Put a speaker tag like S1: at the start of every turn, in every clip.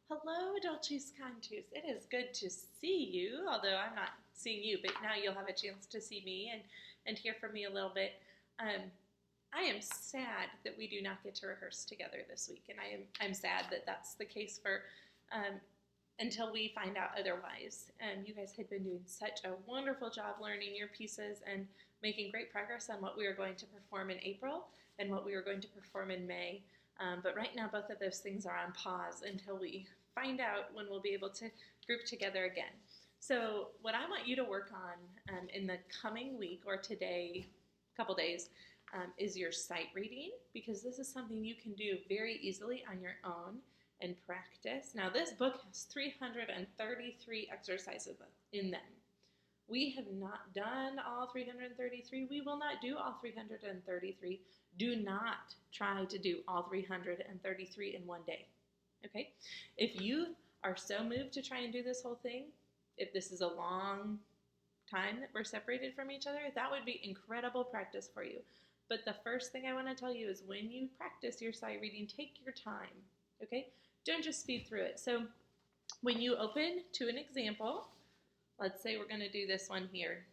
S1: Hello, Dulcis Cantus. It is good to see you, although I'm not seeing you, but now you'll have a chance to see me and hear from me a little bit. Um, I am sad that we do not get to rehearse together this week, and I'm sad that that's the case for um, until we find out otherwise. You guys had been doing such a wonderful job learning your pieces and making great progress on what we are going to perform in April and what we are going to perform in May. But right now, both of those things are on pause until we find out when we'll be able to group together again. So, what I want you to work on in the coming week or today, couple days, is your sight reading, because this is something you can do very easily on your own and practice. Now, this book has 333 exercises in them. We have not done all 333. We will not do all 333. Do not try to do all 333 in one day. Okay? If you are so moved to try and do this whole thing, if this is a long time that we're separated from each other, that would be incredible practice for you. But the first thing I want to tell you is when you practice your sight reading, take your time. Okay? Don't just speed through it. So when you open to an example, let's say we're going to do this one here.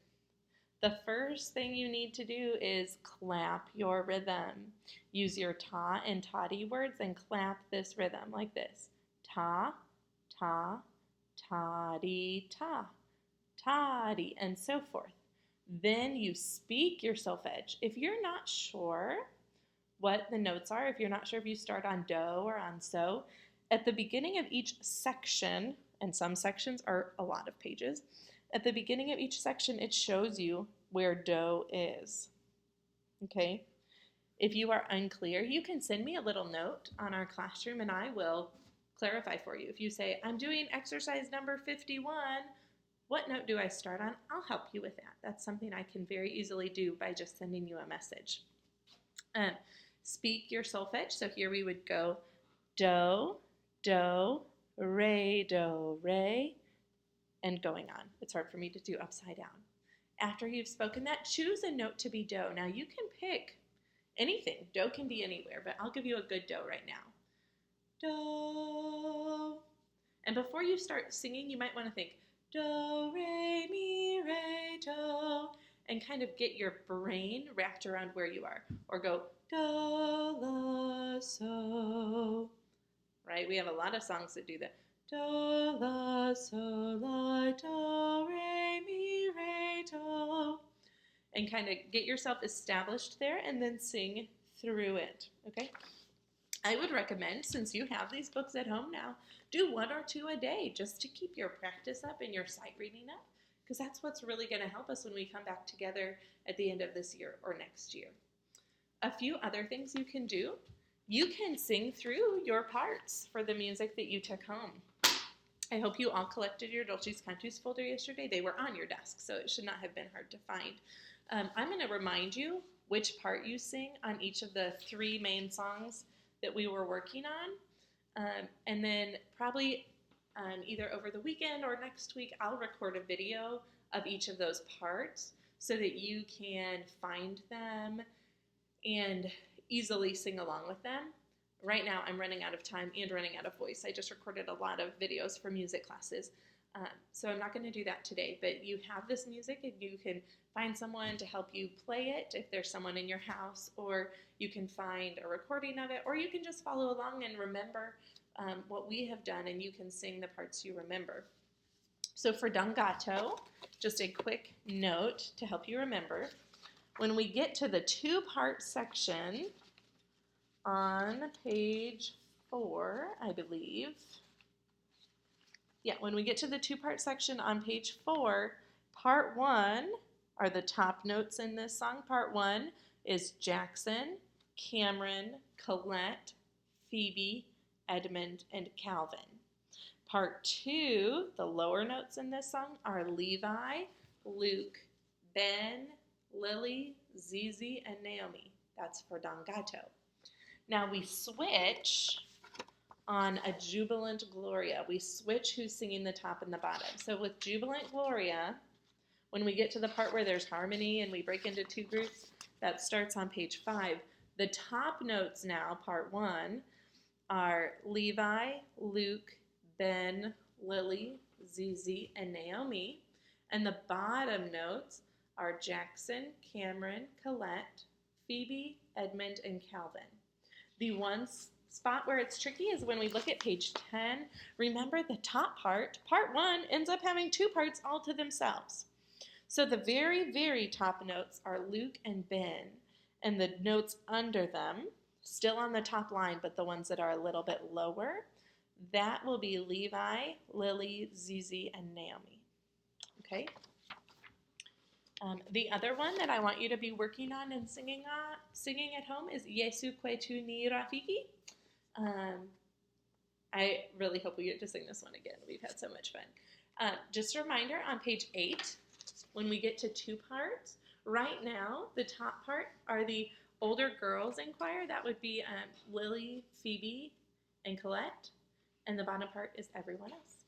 S1: The first thing you need to do is clap your rhythm. Use your ta and toddy words and clap this rhythm like this. Ta, ta, toddy, ta, toddy, and so forth. Then you speak your solfege. If you're not sure what the notes are, if you're not sure if you start on do or on so, at the beginning of each section, and some sections are a lot of pages, at the beginning of each section, it shows you where do is. Okay? If you are unclear, you can send me a little note on our classroom and I will clarify for you. If you say, I'm doing exercise number 51, what note do I start on? I'll help you with that. That's something I can very easily do by just sending you a message. Speak your solfege. So here we would go do, re, and going on. It's hard for me to do upside down. After you've spoken that, choose a note to be do. Now you can pick anything. Do can be anywhere, but I'll give you a good do right now. Do. And before you start singing, you might want to think do, re, mi, re, do, and kind of get your brain wrapped around where you are. Or go do, la, so. Right? We have a lot of songs that do that. Do, la, so, la, do, re, mi, re, do. And kind of get yourself established there and then sing through it. Okay? I would recommend, since you have these books at home now, do one or two a day just to keep your practice up and your sight reading up, because that's what's really going to help us when we come back together at the end of this year or next year. A few other things you can do. You can sing through your parts for the music that you took home. I hope you all collected your Dulcis Cantus folder yesterday. They were on your desk, so it should not have been hard to find. I'm going to remind you which part you sing on each of the 3 main songs that we were working on. And then probably either over the weekend or next week, I'll record a video of each of those parts so that you can find them and easily sing along with them. Right now, I'm running out of time and running out of voice. I just recorded a lot of videos for music classes. So I'm not going to do that today, but you have this music and you can find someone to help you play it if there's someone in your house, or you can find a recording of it, or you can just follow along and remember what we have done and you can sing the parts you remember. So for Dangato, just a quick note to help you remember. When we get to the 2-part section on page 4, I believe. Yeah, when we get to the 2-part section on page 4, part 1 are the top notes in this song. Part 1 is Jackson, Cameron, Colette, Phoebe, Edmund, and Calvin. Part 2, the lower notes in this song are Levi, Luke, Ben, Lily, Zizi, and Naomi. That's for Dangato. Now we switch on a Jubilant Gloria. We switch who's singing the top and the bottom. So with Jubilant Gloria, when we get to the part where there's harmony and we break into 2 groups, that starts on page 5. The top notes now, part 1, are Levi, Luke, Ben, Lily, Zizi, and Naomi. And the bottom notes are Jackson, Cameron, Colette, Phoebe, Edmund, and Calvin. The one spot where it's tricky is when we look at page 10. Remember the top part, part 1, ends up having 2 parts all to themselves. So the very, very top notes are Luke and Ben, and the notes under them, still on the top line, but the ones that are a little bit lower, that will be Levi, Lily, Zizi, and Naomi. Okay? The other one that I want you to be working on and singing at home is Yesu Kwetu ni Rafiki. I really hope we get to sing this one again. We've had so much fun. Just a reminder, on page 8, when we get to 2 parts, right now the top part are the older girls in choir. That would be Lily, Phoebe, and Colette. And the bottom part is everyone else.